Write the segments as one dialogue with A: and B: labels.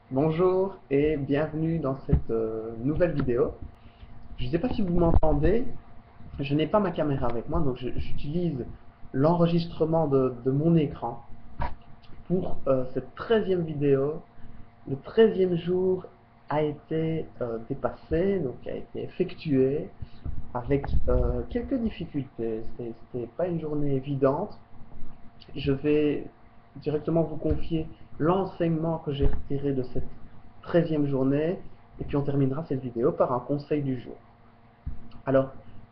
A: Bonjour et bienvenue dans cette nouvelle vidéo. Je ne sais pas si vous m'entendez, je n'ai pas ma caméra avec moi, donc j'utilise l'enregistrement de mon écran pour cette 13e vidéo. Le 13e jour a été dépassé, donc a été effectué avec quelques difficultés. C'était pas une journée évidente. Je vais directement vous confier l'enseignement que j'ai retiré de cette 13e journée et puis on terminera cette vidéo par un conseil du jour. Alors,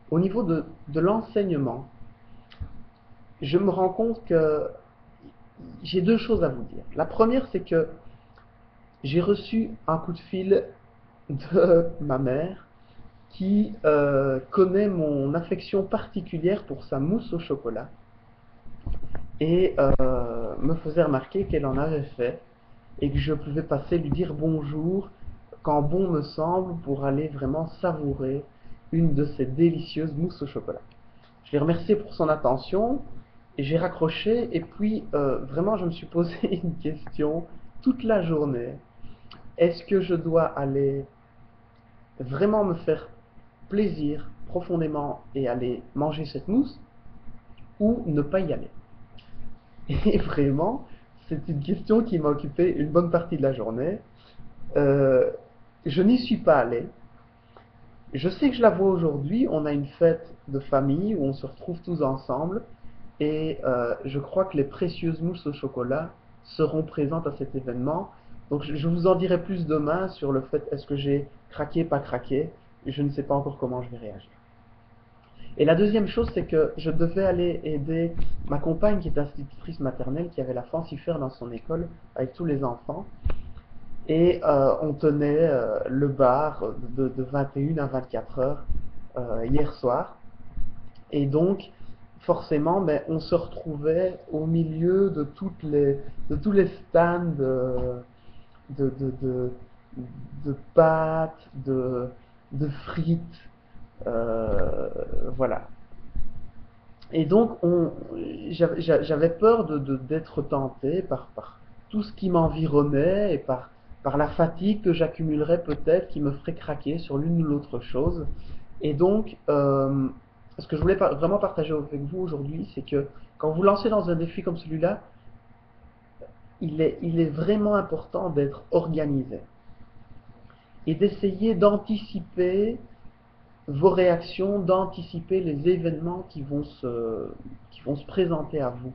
A: au niveau de l'enseignement, je me rends compte que j'ai deux choses à vous dire. La première, c'est que j'ai reçu un coup de fil de ma mère qui connaît mon affection particulière pour sa mousse au chocolat et me faisait remarquer qu'elle en avait fait et que je pouvais passer lui dire bonjour quand bon me semble pour aller vraiment savourer une de ces délicieuses mousses au chocolat. Je l'ai remercié pour son attention et j'ai raccroché et puis vraiment je me suis posé une question toute la journée. Est-ce que je dois aller vraiment me faire plaisir profondément et aller manger cette mousse ou ne pas y aller? Et vraiment, c'est une question qui m'a occupé une bonne partie de la journée. Euh, je n'y suis pas allé. Je sais que je la vois aujourd'hui. On a une fête de famille où on se retrouve tous ensemble. Et je crois que les précieuses mousses au chocolat seront présentes à cet événement. Donc je vous en dirai plus demain sur le fait est-ce que j'ai craqué, pas craqué. Je ne sais pas encore comment je vais réagir. Et la deuxième chose, c'est que je devais aller aider ma compagne qui est institutrice maternelle, qui avait la fancifère dans son école avec tous les enfants. Et on tenait le bar de 21 à 24 heures hier soir. Et donc, forcément, ben, on se retrouvait au milieu de tous les stands de, de, de, de pâtes, de frites. euh, voilà. Et donc, j'avais peur d'être tenté par tout ce qui m'environnait et par la fatigue que j'accumulerais peut-être qui me ferait craquer sur l'une ou l'autre chose. Et donc, ce que je voulais vraiment partager avec vous aujourd'hui, c'est que quand vous lancez dans un défi comme celui-là, il est vraiment important d'être organisé et d'essayer d'anticiper vos réactions, d'anticiper les événements qui vont se présenter à vous.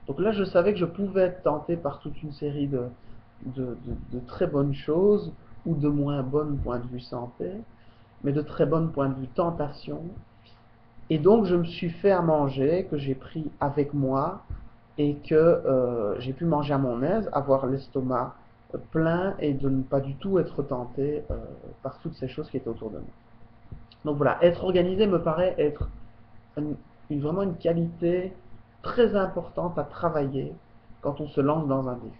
A: Donc là, je savais que je pouvais être tenté par toute une série de très bonnes choses ou de moins bonnes point de vue santé, mais de très bonnes point de vue tentation. Et donc, je me suis fait à manger, que j'ai pris avec moi et que j'ai pu manger à mon aise, avoir l'estomac plein et de ne pas du tout être tenté par toutes ces choses qui étaient autour de moi. Donc voilà, être organisé me paraît être vraiment une qualité très importante à travailler quand on se lance dans un défi.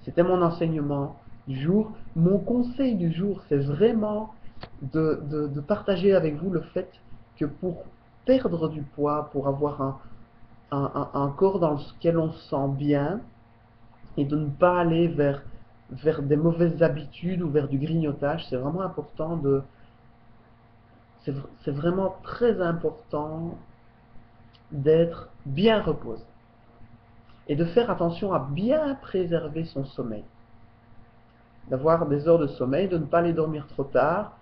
A: C'était mon enseignement du jour. Mon conseil du jour, c'est vraiment de partager avec vous le fait que pour perdre du poids, pour avoir un corps dans lequel on se sent bien, et de ne pas aller vers des mauvaises habitudes ou vers du grignotage, c'est vraiment important c'est vraiment très important d'être bien reposé et de faire attention à bien préserver son sommeil, d'avoir des heures de sommeil, de ne pas aller dormir trop tard,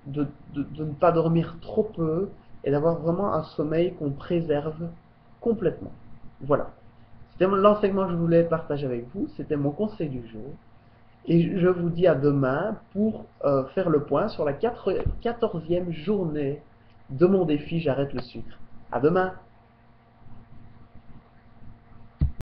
A: de ne pas dormir trop peu et d'avoir vraiment un sommeil qu'on préserve complètement. Voilà. C'était l'enseignement que je voulais partager avec vous, c'était mon conseil du jour. Et je vous dis à demain pour faire le point sur la 14e journée de mon défi J'arrête le sucre. À demain!